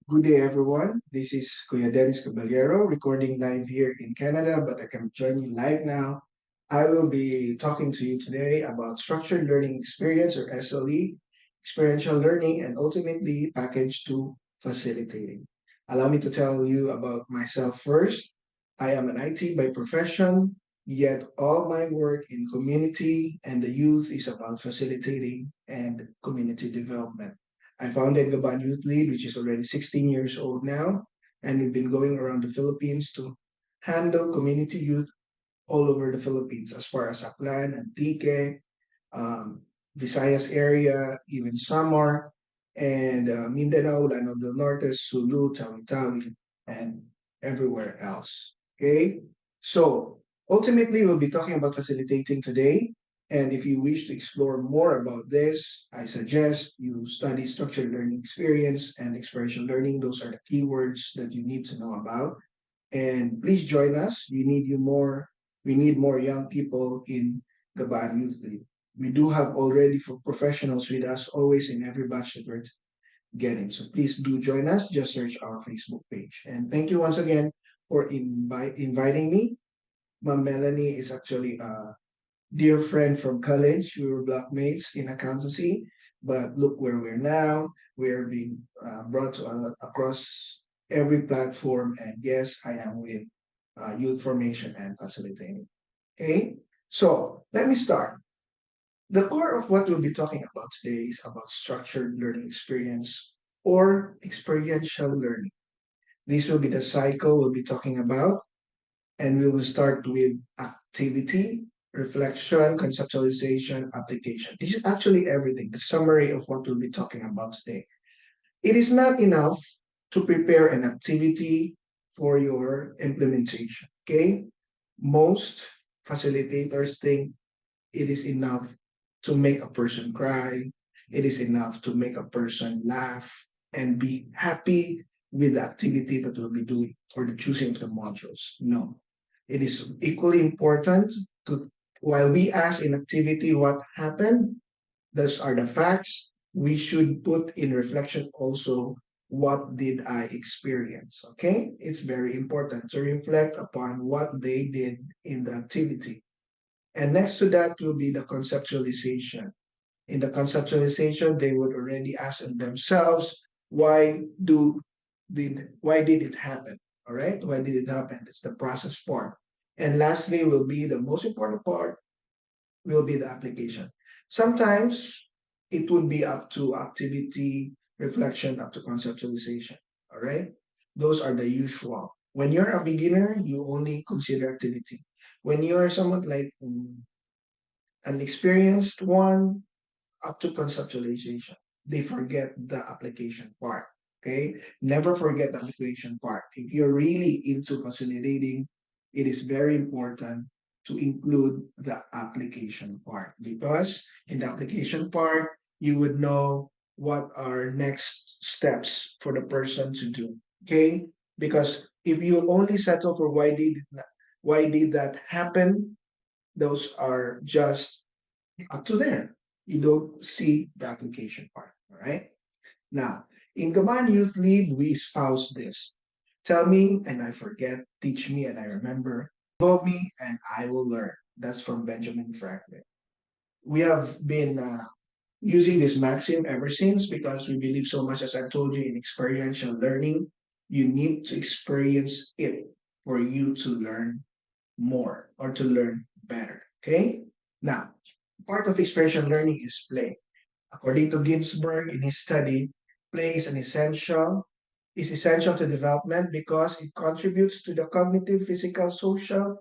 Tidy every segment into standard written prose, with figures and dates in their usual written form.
Good day, everyone. This is Kuya Dennis Caballero recording live here in Canada, but I can join you live now. I will be talking to you today about structured learning experience or SLE, experiential learning, and ultimately packaged to facilitating. Allow me to tell you about myself first. I am an IT by profession, yet all my work in community and the youth is about facilitating and community development. I founded Gaban Youth League, which is already 16 years old now, and we've been going around the Philippines to handle community youth all over the Philippines, as far as Aklan, Antique, um, Visayas area, even Samar, and Mindanao, Lanao del Norte, Sulu, Tawi-Tawi, and everywhere else. Okay, so ultimately, we'll be talking about facilitating today. And if you wish to explore more about this, I suggest you study structured learning experience and experiential learning. Those are the keywords that you need to know about. And please join us. We need more young people in Gaban Youth League. We do have already for professionals with us always in every batch that we're getting. So please do join us. Just search our Facebook page. And thank you once again for inviting me. Ma'am Melanie is actually a dear friend from college. We were blockmates in accountancy, but look where we're now. We're being brought to, across every platform. And yes, I am with youth formation and facilitating. Okay, so let me start. The core of what we'll be talking about today is about structured learning experience or experiential learning. This will be the cycle we'll be talking about, and we will start with activity, reflection, conceptualization, application. This is actually everything, the summary of what we'll be talking about today. It is not enough to prepare an activity for your implementation. Okay? Most facilitators think it is enough to make a person cry, it is enough to make a person laugh and be happy with the activity that we'll be doing or the choosing of the modules. No. It is equally important to, while we ask in activity what happened, those are the facts, we should put in reflection also what did I experience. Okay? It's very important to reflect upon what they did in the activity. And next to that will be the conceptualization. In the conceptualization, they would already ask themselves, why did it happen? All right, why did it happen? It's the process part. And lastly, will be the most important part, will be the application. Sometimes it would be up to activity, reflection, up to conceptualization. All right, those are the usual. When you're a beginner, you only consider activity. When you're someone like an experienced one, up to conceptualization. They forget the application part. Okay, never forget the application part. If you're really into facilitating, it is very important to include the application part, because in the application part, you would know what are next steps for the person to do. Okay, because if you only settle for why did that happen, those are just up to there. You don't see the application part. All right. Now, in Command Youth Lead, we espouse this. Tell me and I forget, teach me and I remember, involve me and I will learn. That's from Benjamin Franklin. We have been using this maxim ever since because we believe so much, as I told you, in experiential learning. You need to experience it for you to learn more or to learn better. Okay? Now, part of experiential learning is play. According to Ginsberg in his study, play is essential to development because it contributes to the cognitive, physical, social,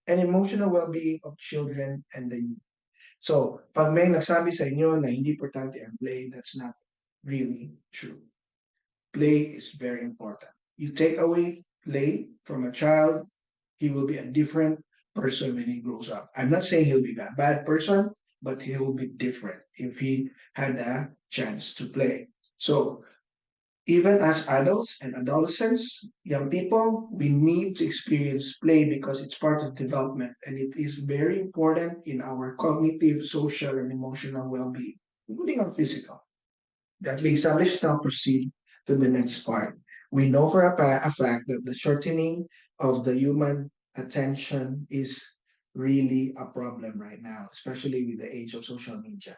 and emotional well-being of children and the youth. So, pag may nagsabi sa inyo na hindi importante ang play, that's not really true. Play is very important. You take away play from a child, he will be a different person when he grows up. I'm not saying he'll be a bad person, but he will be different if he had a chance to play. So even as adults and adolescents, young people, we need to experience play because it's part of development and it is very important in our cognitive, social, and emotional well-being, including our physical. That we established, now proceed to the next part. We know for a fact that the shortening of the human attention is really a problem right now, especially with the age of social media.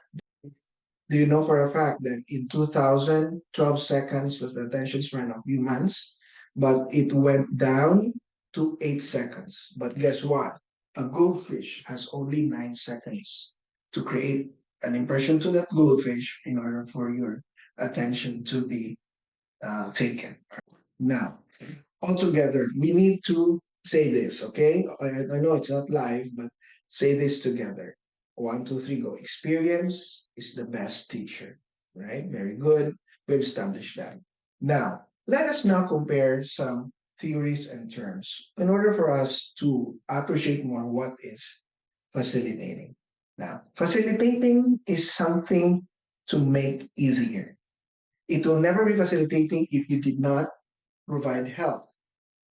Do you know for a fact that in 2000, 12 seconds was the attention span of humans, but it went down to 8 seconds. But guess what? A goldfish has only 9 seconds to create an impression to that goldfish in order for your attention to be taken. Now, altogether, we need to say this, okay? I know it's not live, but say this together. One, two, three, go. Experience is the best teacher, right? Very good. We've established that. Now, let us now compare some theories and terms in order for us to appreciate more what is facilitating. Now, facilitating is something to make easier. It will never be facilitating if you did not provide help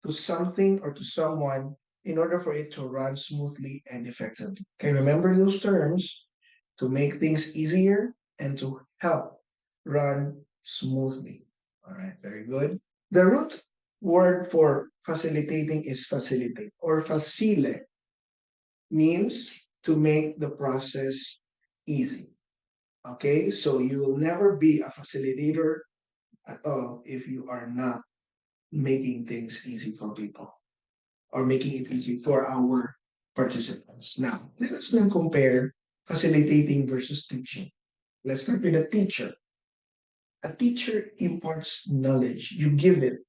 to something or to someone in order for it to run smoothly and effectively. Okay, remember those terms to make things easier and to help run smoothly. All right, very good. The root word for facilitating is facilitate or facile means to make the process easy. Okay, so you will never be a facilitator at all if you are not making things easy for people or making it easy for our participants. Now, let's now compare facilitating versus teaching. Let's start with a teacher. A teacher imparts knowledge. You give it.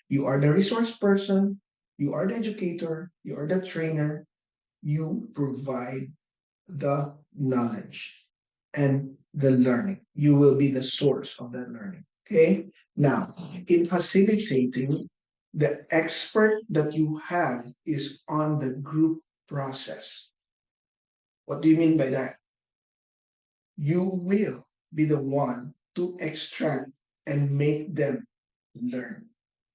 You are the resource person. You are the educator. You are the trainer. You provide the knowledge and the learning. You will be the source of that learning. Okay. Now, in facilitating, the expert that you have is on the group process. What do you mean by that? You will be the one to extract and make them learn.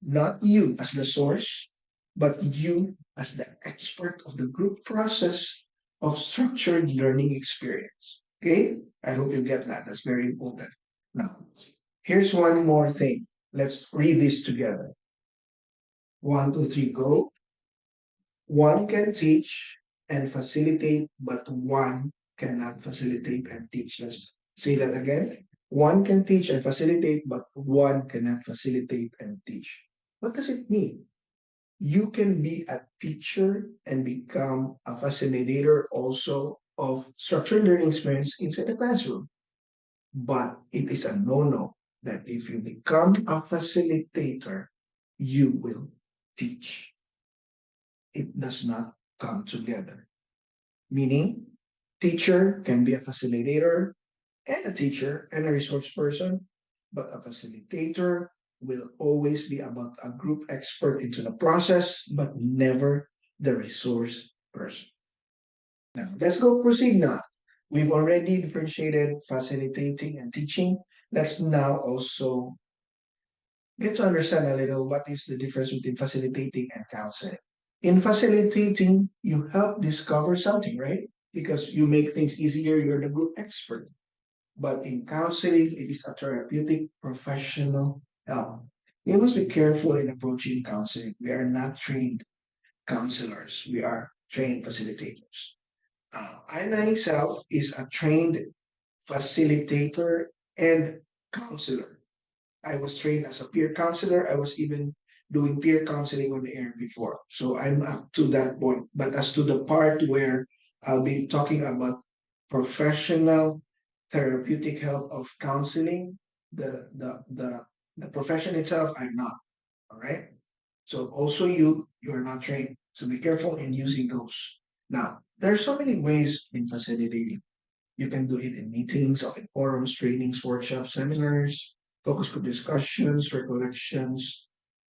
Not you as the source, but you as the expert of the group process of structured learning experience. Okay? I hope you get that. That's very important. Now, here's one more thing. Let's read this together. One, two, three, go. One can teach and facilitate, but one cannot facilitate and teach. Let's say that again. One can teach and facilitate, but one cannot facilitate and teach. What does it mean? You can be a teacher and become a facilitator also of structured learning experience inside the classroom. But it is a no-no that if you become a facilitator, you will teach. It does not come together. Meaning, teacher can be a facilitator and a teacher and a resource person, but a facilitator will always be about a group expert into the process, but never the resource person. Now, let's go proceed now. We've already differentiated facilitating and teaching. Let's now also get to understand a little what is the difference between facilitating and counseling. In facilitating, you help discover something, right? Because you make things easier, you're the group expert. But in counseling, it is a therapeutic professional help. You must be careful in approaching counseling. We are not trained counselors, we are trained facilitators. I myself is a trained facilitator and counselor. I was trained as a peer counselor. I was even doing peer counseling on the air before. So I'm up to that point. But as to the part where I'll be talking about professional therapeutic help of counseling, the profession itself, I'm not. All right. So also you're not trained. So be careful in using those. Now, there are so many ways in facilitating. You can do it in meetings or in forums, trainings, workshops, seminars, focus group discussions, recollections,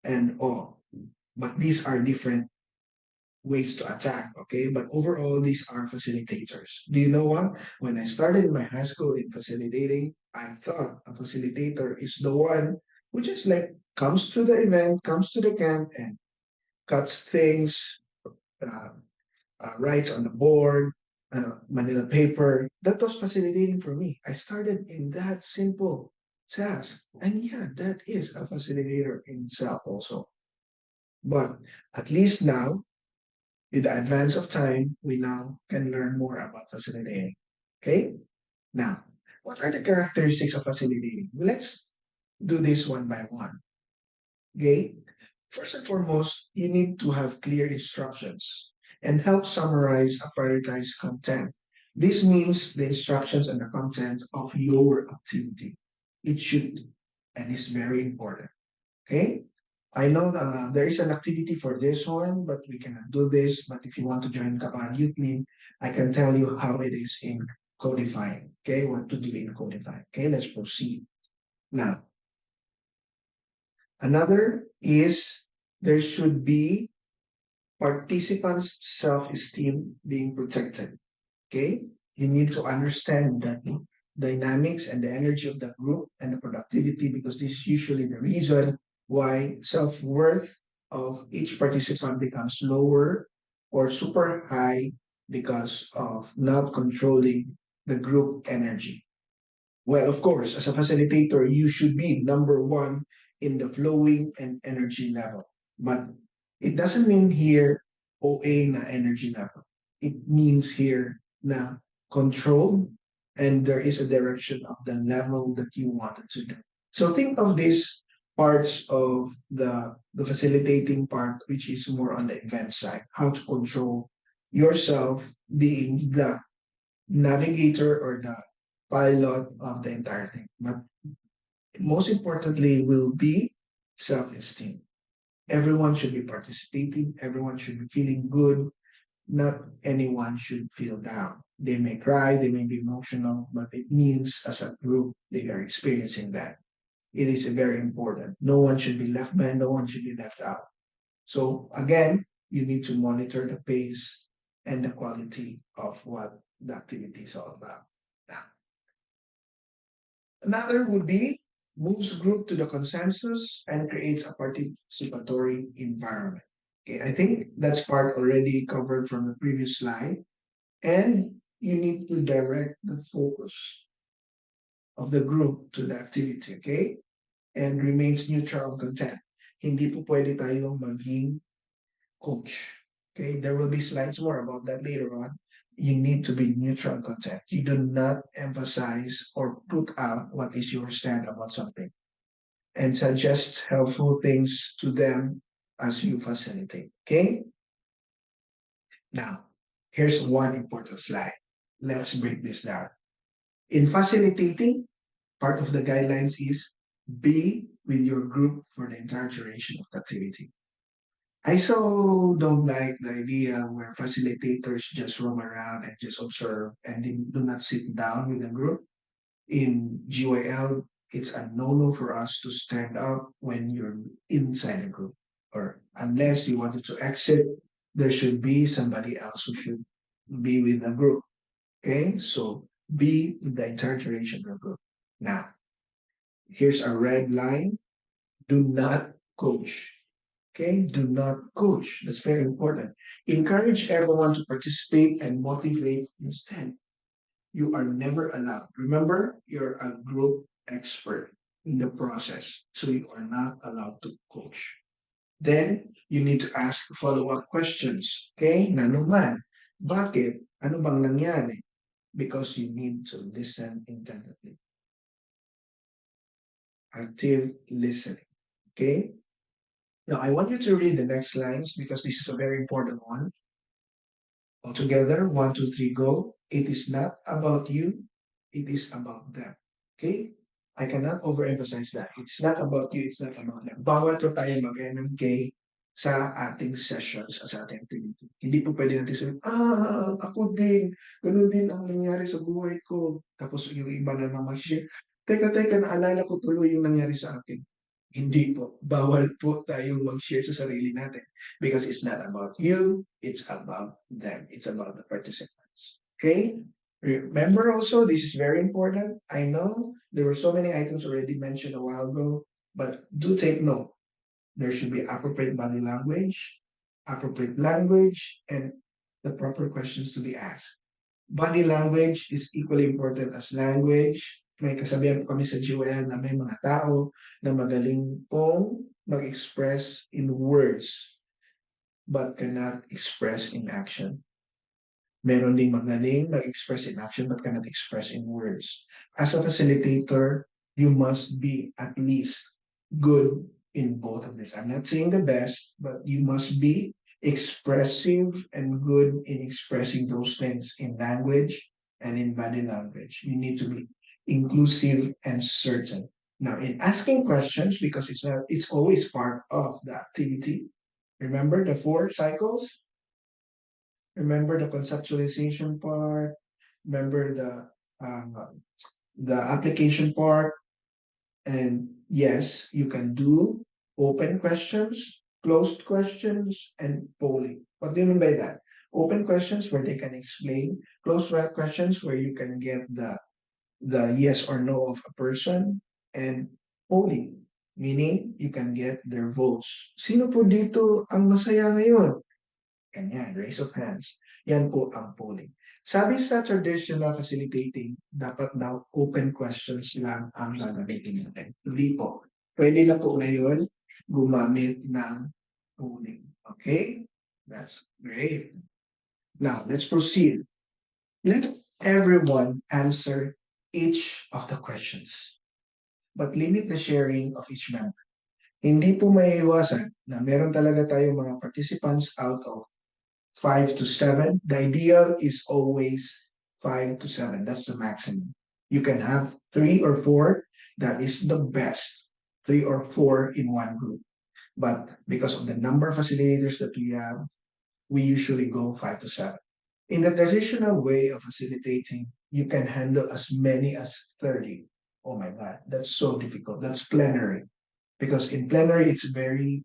and all. But these are different ways to attack, okay? But overall, these are facilitators. Do you know what? When I started in my high school in facilitating, I thought a facilitator is the one who just like comes to the event, comes to the camp, and cuts things, uh, writes on the board, manila paper. That was facilitating for me. I started in that simple task. And yeah, that is a facilitator in itself also. But at least now, with the advance of time, we now can learn more about facilitating. Okay? Now, what are the characteristics of facilitating? Let's do this one by one. Okay? First and foremost, you need to have clear instructions and help summarize a prioritized content. This means the instructions and the content of your activity. It should, and it's very important. Okay? I know there is an activity for this one, but we cannot do this. But if you want to join Kapan Youth League, I can tell you how it is in codifying. Okay, what to do in codifying. Okay, let's proceed. Now, another is there should be participants' self-esteem being protected. Okay, you need to understand the dynamics and the energy of the group and the productivity because this is usually the reason why self-worth of each participant becomes lower or super high because of not controlling the group energy. Well, of course, as a facilitator, you should be number one in the flowing and energy level. But it doesn't mean here OA na energy level. It means here na control and there is a direction of the level that you wanted to do. So think of these parts of the facilitating part, which is more on the event side, how to control yourself being the navigator or the pilot of the entire thing. But most importantly will be self-esteem. Everyone should be participating, everyone should be feeling good, not anyone should feel down. They may cry, they may be emotional, but it means as a group they are experiencing that. It is very important. No one should be left behind, no one should be left out. So again, you need to monitor the pace and the quality of what the activity is all about. Now, another would be moves group to the consensus and creates a participatory environment. Okay, I think that's part already covered from the previous slide. And you need to direct the focus of the group to the activity, okay? And remains neutral on content. Hindi po pwede tayong maging coach. Okay, there will be slides more about that later on. You need to be neutral content. You do not emphasize or put out what is your stand about something and suggest helpful things to them as you facilitate. Okay, now here's one important slide. Let's break this down. In facilitating, part of the guidelines is be with your group for the entire duration of the activity. I so don't like the idea where facilitators just roam around and just observe and they do not sit down with the group. In GYL, it's a no-no for us to stand up when you're inside a group. Or unless you wanted to exit, there should be somebody else who should be with the group. Okay, so be with the entire duration of the group. Now, here's a red line. Do not coach. Okay, do not coach. That's very important. Encourage everyone to participate and motivate instead. You are never allowed. Remember, you're a group expert in the process, so you are not allowed to coach. Then, you need to ask follow-up questions. Okay, na naman, bakit? Ano bang nangyari? Because you need to listen intently. Active listening. Okay, now I want you to read the next lines because this is a very important one. Altogether, one, two, three, go. It is not about you, it is about them. Okay? I cannot overemphasize that. It's not about you, it's not about them. Bawal po tayo mag-MMK sa ating sessions, sa ating activity. Hindi po pwede natin sabihin, ako din, ganun din ang nangyari sa buhay ko. Tapos yung iba na naman share, teka, naalala ko tuloy yung nangyari sa akin. Hindi po. Bawal po tayong mag-share sa sarili natin because it's not about you, it's about them. It's about the participants. Okay? Remember also, this is very important. I know there were so many items already mentioned a while ago, but do take note. There should be appropriate language, and the proper questions to be asked. Body language is equally important as language. may kasabihan po kami sa GUL na may mga tao na magaling pong mag-express in words but cannot express in action. Meron ding magaling mag-express in action but cannot express in words. As a facilitator, you must be at least good in both of this. I'm not saying the best, but you must be expressive and good in expressing those things in language and in body language. You need to be inclusive and certain. Now, in asking questions, because it's always part of the activity. Remember the 4 cycles? Remember the conceptualization part, remember the application part, and yes, you can do open questions, closed questions, and polling. What do you mean by that? Open questions where they can explain, closed questions where you can get the yes or no of a person, and polling, meaning you can get their votes. Sino po dito ang masaya ngayon? Ganyan, raise of hands. Yan po ang polling. Sabi sa traditional facilitating, dapat daw open questions lang ang gagamitin natin. Hindi po. Pwede na po ngayon gumamit ng polling. Okay? That's great. Now, let's proceed. Let everyone answer each of the questions, but limit the sharing of each member. Hindi po maiiwasan na meron talaga tayong mga participants out of 5 to 7. The ideal is always 5 to 7. That's the maximum. You can have 3 or 4. That is the best. 3 or 4 in one group. But because of the number of facilitators that we have, we usually go 5 to 7. In the traditional way of facilitating, you can handle as many as 30. Oh my God, that's so difficult. That's plenary. Because in plenary, it's very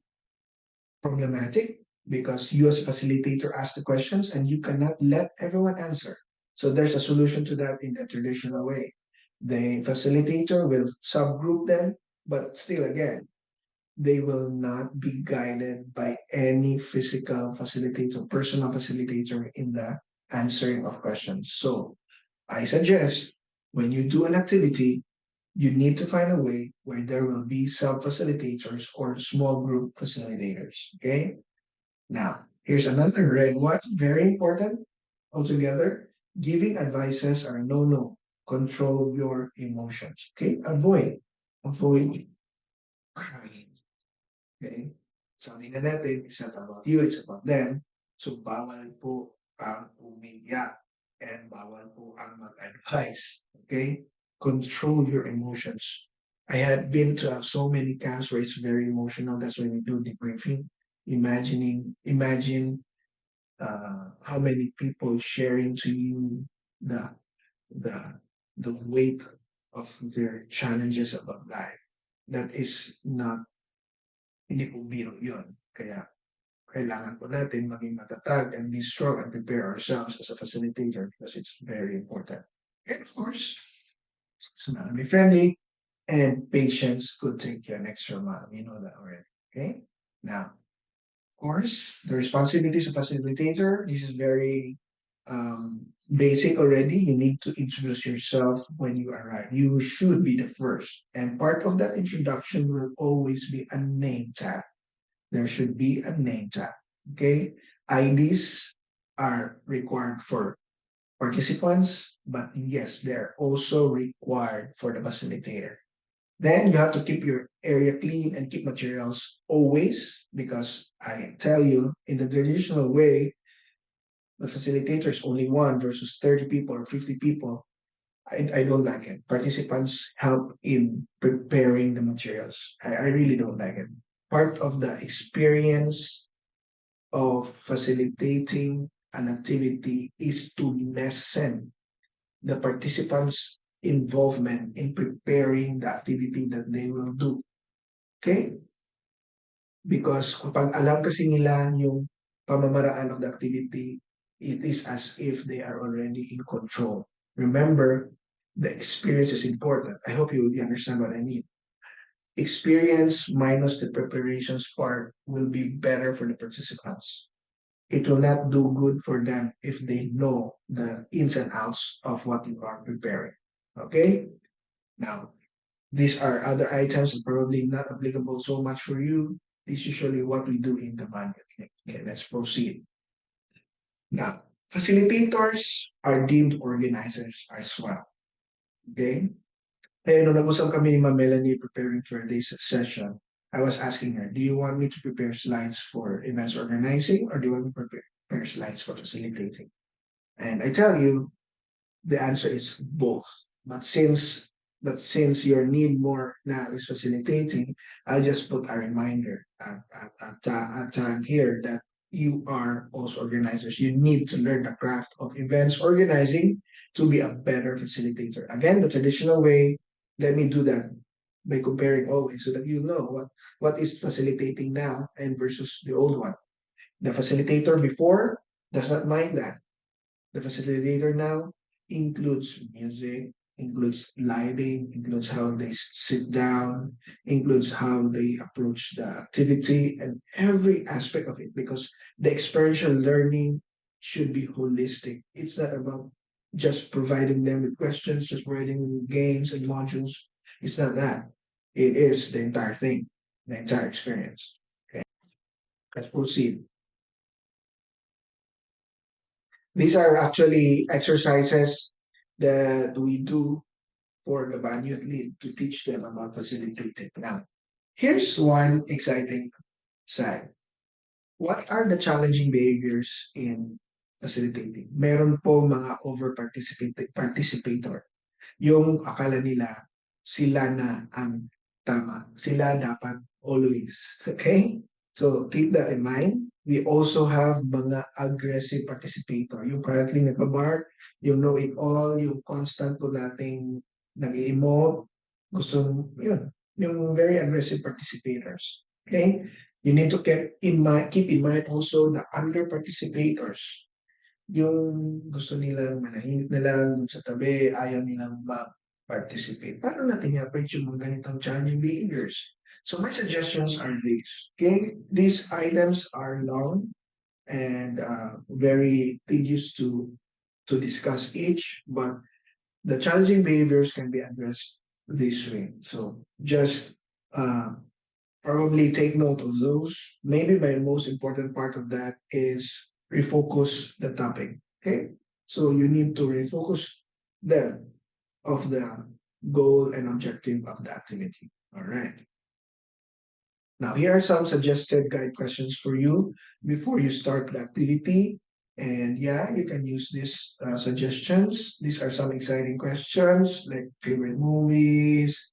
problematic because you as a facilitator ask the questions and you cannot let everyone answer. So there's a solution to that in the traditional way. The facilitator will subgroup them, but still again, they will not be guided by any physical facilitator, personal facilitator in the answering of questions. So I suggest when you do an activity, you need to find a way where there will be sub-facilitators or small group facilitators. Okay. Now, here's another red one, very important altogether. Giving advices are no. Control your emotions. Okay. Avoid crying. Okay. Sabi na natin, it's not about you, it's about them. So, bawal po ang umiyak and bawal po ang mag-advise. Okay? Control your emotions. I had been to so many camps where it's very emotional. That's when we do debriefing. Imagine how many people sharing to you the the the weight of their challenges about life. That is not, hindi po biro yun. Kaya kailangan po natin maging matatag and be strong and prepare ourselves as a facilitator because it's very important. And of course, smile, be friendly, and patience could take you an extra mile. You know that already. Okay? Now, of course, the responsibilities of facilitator, this is very basic already. You need to introduce yourself when you arrive. You should be the first. And part of that introduction will always be a name tag. There should be a name tag. Okay? IDs are required for participants, but yes, they're also required for the facilitator. Then you have to keep your area clean and keep materials always, because I tell you, in the traditional way, the facilitator is only one versus 30 people or 50 people. I don't like it. Participants help in preparing the materials. I really don't like it. Part of the experience of facilitating an activity is to lessen the participants' involvement in preparing the activity that they will do. Okay? Because kapag alam kasi nila yung pamamaraan of the activity, it is as if they are already in control. Remember, the experience is important. I hope you understand what I mean. Experience minus the preparations part will be better for the participants. It will not do good for them if they know the ins and outs of what you are preparing. Okay? Now, these are other items that probably not applicable so much for you. This is usually what we do in the budget. Okay, let's proceed. Now, facilitators are deemed organizers as well. Okay? Kaya nung nag-usap kami ni Ma'am Melanie preparing for this session, I was asking her, do you want me to prepare slides for events organizing or do you want me to prepare slides for facilitating? And I tell you, the answer is both. But since your need more now is facilitating, I'll just put a reminder at time here that you are also organizers. You need to learn the craft of events organizing to be a better facilitator. Again, the traditional way, let me do that by comparing always so that you know what is facilitating now and versus the old one. The facilitator before does not mind that. The facilitator now includes music, includes lighting, includes how they sit down, includes how they approach the activity and every aspect of it because the experiential learning should be holistic. It's not about just providing them with questions, just providing them with games and modules. It's not that. It is the entire thing, the entire experience. Okay, let's proceed. These are actually exercises that we do for the band youth lead to teach them about facilitating. Now, here's one exciting side. What are the challenging behaviors in facilitating? Meron po mga participator. Yung akala nila sila na ang tama. Sila dapat always. Okay? So keep that in mind. We also have mga aggressive participator. Yung currently nagbabark, yung know-it-all, yung constant po nating nag-emote. Gusto, yun, yung very aggressive participators. Okay? You need to keep in mind also the under participators. Yung gusto nilang manahimik na lang dun sa tabi, ayaw nilang mag-participate. Paano natin i-approach yung mga ganitong challenging behaviors? So my suggestions are these. Okay, these items are long and very tedious to discuss each, but the challenging behaviors can be addressed this way. So just probably take note of those. Maybe my most important part of that is refocus the topic. Okay, so you need to refocus them of the goal and objective of the activity. All right. Now, here are some suggested guide questions for you before you start the activity. And yeah, you can use these suggestions. These are some exciting questions like favorite movies,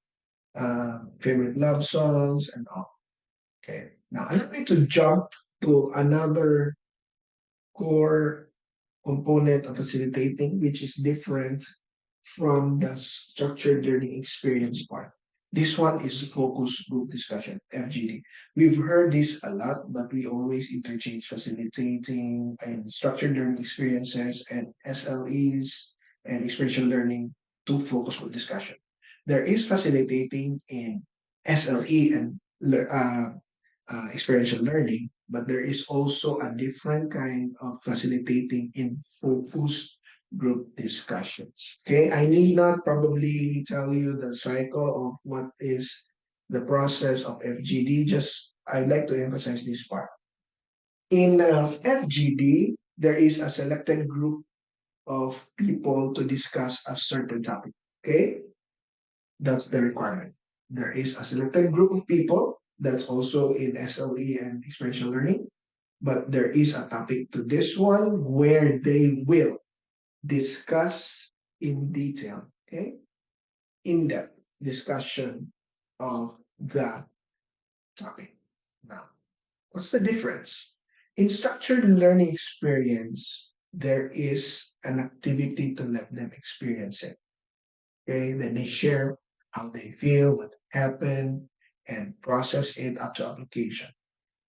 favorite love songs, and all. Okay. Now, allow me to jump to another core component of facilitating, which is different from the structured learning experience part. This one is focus group discussion, FGD. We've heard this a lot, but we always interchange facilitating and structured learning experiences and SLEs and experiential learning to focus group discussion. There is facilitating in SLE and experiential learning, but there is also a different kind of facilitating in focused group discussions. Okay, I need not probably tell you the cycle of what is the process of FGD. Just I'd like to emphasize this part. In FGD, there is a selected group of people to discuss a certain topic. Okay, that's the requirement. There is a selected group of people that's also in SLE and experiential learning, but there is a topic to this one where they will discuss in detail, okay, in-depth discussion of that topic. Now, what's the difference? In structured learning experience, there is an activity to let them experience it. Okay, then they share how they feel, what happened, and process it up to application.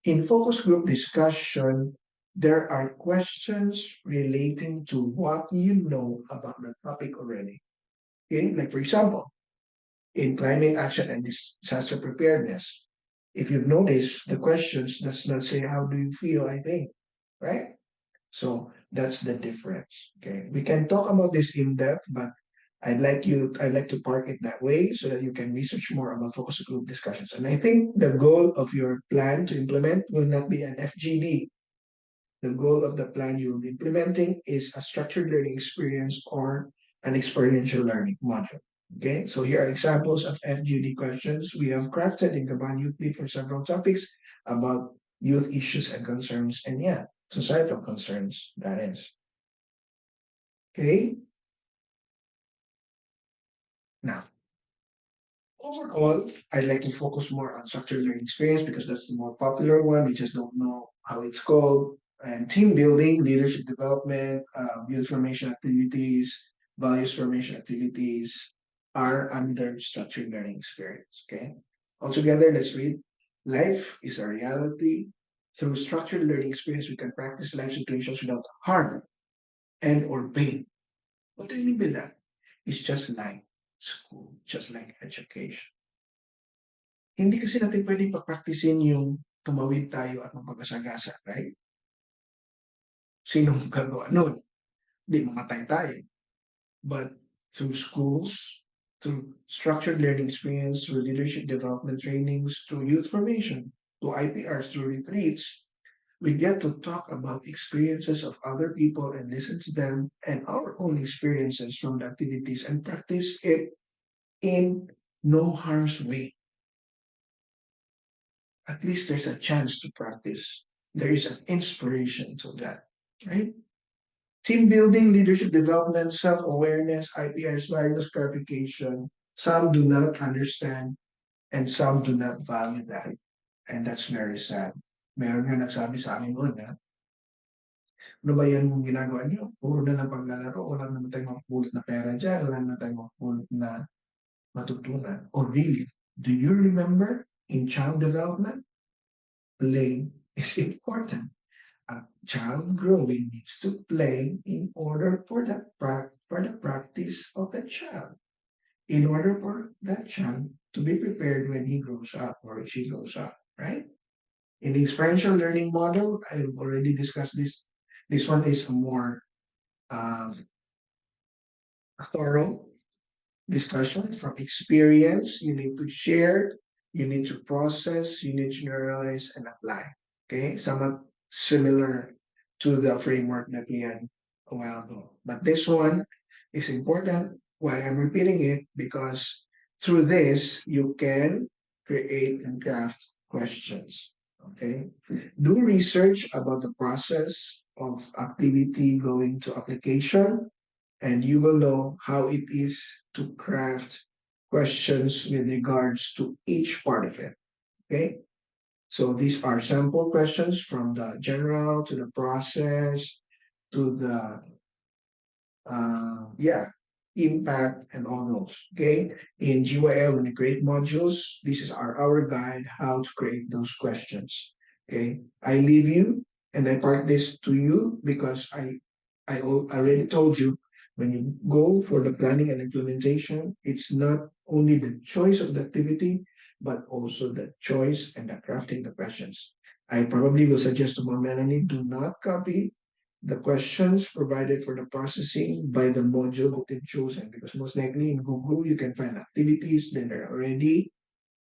In focus group discussion, there are questions relating to what you know about the topic already. Okay, like for example, in climate action and disaster preparedness, if you've noticed, the questions does not say how do you feel, I think, right? So that's the difference. Okay, we can talk about this in depth, but I'd like to park it that way so that you can research more about focus group discussions. And I think the goal of your plan to implement will not be an FGD. The goal of the plan you will be implementing is a structured learning experience or an experiential learning module. Okay, so here are examples of FGD questions we have crafted in Kaban Youth Lead for several topics about youth issues and concerns, and yeah, societal concerns, that is. Okay, now overall, I'd like to focus more on structured learning experience because that's the more popular one. We just don't know how it's called. And team building, leadership development, youth formation activities, values formation activities are under structured learning experience. Okay. Altogether, let's read. Life is a reality. Through structured learning experience, we can practice life situations without harm and or pain. What do you mean by that? It's just like school, just like education. Hindi kasi natin pwedeng pa-practicein yung tumawid tayo at mapag-asagasa, right? Sinong gagawa nun? Di mamatay tayo. But through schools, through structured learning experience, through leadership development trainings, through youth formation, to IPRs, through retreats, we get to talk about experiences of other people and listen to them and our own experiences from the activities and practice it in no harm's way. At least there's a chance to practice. There is an inspiration to that, right? Team building, leadership development, self-awareness, IPR's values clarification. Some do not understand and some do not value that. And that's very sad. Meron nga nagsabi sa amin noon na, ano ba yan yung ginagawa niyo? Puro na lang paglalaro, wala naman tayong mapulot na pera dyan, wala naman tayong mapulot na matutunan. Or really, do you remember in child development, play is important. A child growing needs to play in order for for the practice of the child, in order for that child to be prepared when he grows up or she grows up, right? In the experiential learning model, I've already discussed this. This one is a more um, thorough discussion from experience. You need to share, you need to process, you need to generalize and apply. Okay, somewhat similar to the framework that we had a while ago. But this one is important. Why I'm repeating it? Because through this, you can create and craft questions. Okay, do research about the process of activity going to application and you will know how it is to craft questions with regards to each part of it. Okay. So these are sample questions from the general to the process to the yeah, impact and all those. Okay. In GYL, when you create modules, this is our guide how to create those questions. Okay. I leave you and I part this to you because I already told you when you go for the planning and implementation, it's not only the choice of the activity, but also the choice and the crafting the questions. I probably will suggest to Melanie, do not copy the questions provided for the processing by the module that you've chosen, because most likely in Google you can find activities, then there are already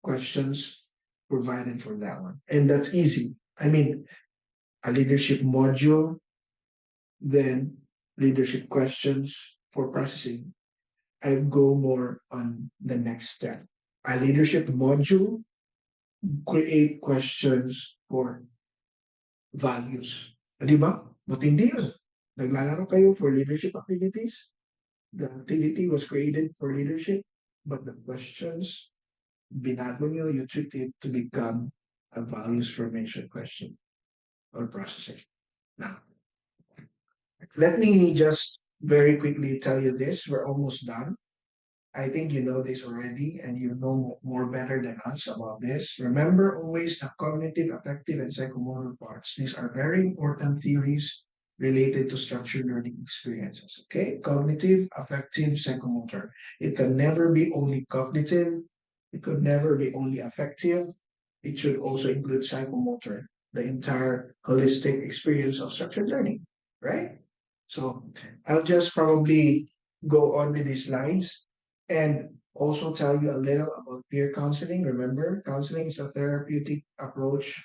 questions provided for that one. And that's easy. I mean, a leadership module, then leadership questions for processing. I go more on the next step. A leadership module, create questions for values. Di ba? Matindi yun. Naglalaro kayo for leadership activities. The activity was created for leadership, but the questions, binago nyo, you treat it to become a values formation question or processing. Now, let me just very quickly tell you this. We're almost done. I think you know this already and you know more better than us about this. Remember always the cognitive, affective, and psychomotor parts. These are very important theories related to structured learning experiences. Okay, cognitive, affective, psychomotor. It can never be only cognitive. It could never be only affective. It should also include psychomotor, the entire holistic experience of structured learning, right? So I'll just probably go on with these slides and also tell you a little about peer counseling. Remember, counseling is a therapeutic approach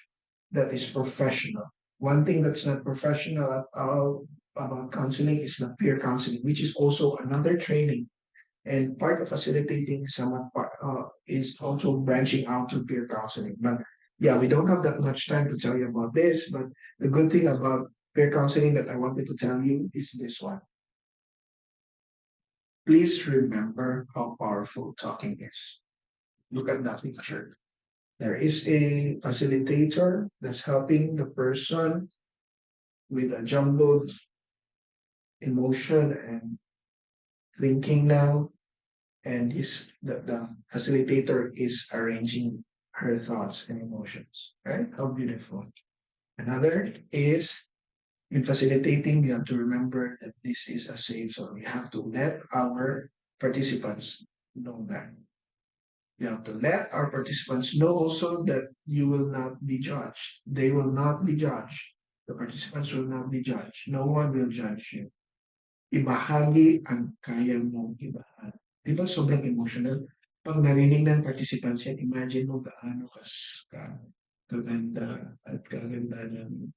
that is professional. One thing that's not professional at all about counseling is the peer counseling, which is also another training. And part of facilitating someone is also branching out to peer counseling. But yeah, we don't have that much time to tell you about this. But the good thing about peer counseling that I wanted to tell you is this one. Please remember how powerful talking is. Look at that picture. There is a facilitator that's helping the person with a jumbled emotion and thinking now, and the facilitator is arranging her thoughts and emotions. Right? How beautiful. Another is in facilitating, you have to remember that this is a safe zone. We have to let our participants know that. You have to let our participants know also that you will not be judged. They will not be judged. The participants will not be judged. No one will judge you. Ibahagi ang kaya mong ibahagi. Di ba sobrang emotional? Pag narinig ng participants yan, imagine mo gaano kaganda at kaganda ng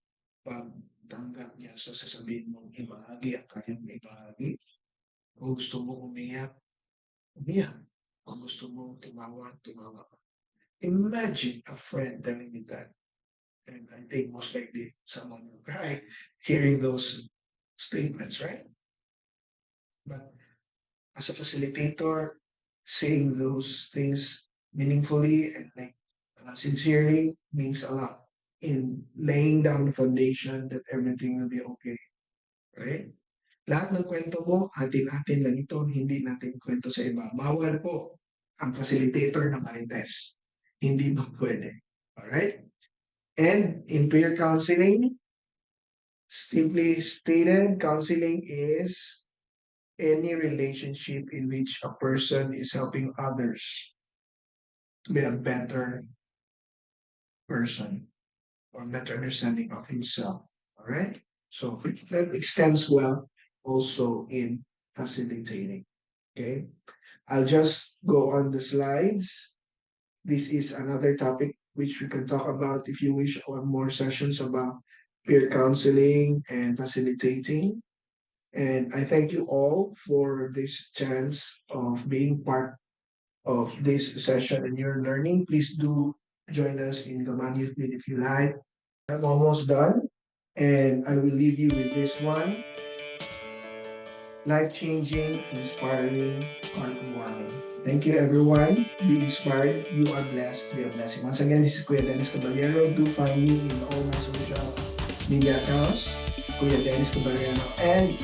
pagtanggap niya sa sasabihin mong ibahagi ang kaya mong ibahagi. Kung gusto mo umiyak, umiyak. Kung gusto mo tumawa, tumawa. Imagine a friend telling me that. And I think most likely someone will cry hearing those statements, right? But as a facilitator, saying those things meaningfully and sincerely means a lot in laying down the foundation that everything will be okay, right? Lahat ng kwento mo, atin-atin lang ito, hindi natin kwento sa iba. Bawal po ang facilitator na marites. Hindi ba pwede? Alright? And in peer counseling, simply stated, counseling is any relationship in which a person is helping others to be a better person or better understanding of himself. All right. So that extends well also in facilitating. Okay. I'll just go on the slides. This is another topic which we can talk about if you wish, or more sessions about peer counseling and facilitating. And I thank you all for this chance of being part of this session and your learning. Please do join us in Gaman Youth Meet if you like. I'm almost done, and I will leave you with this one. Life-changing, inspiring, heartwarming. Thank you, everyone. Be inspired. You are blessed. Be a blessing. Once again, this is Kuya Dennis Caballero. Do find me in all my social media accounts, Kuya Dennis Caballero, and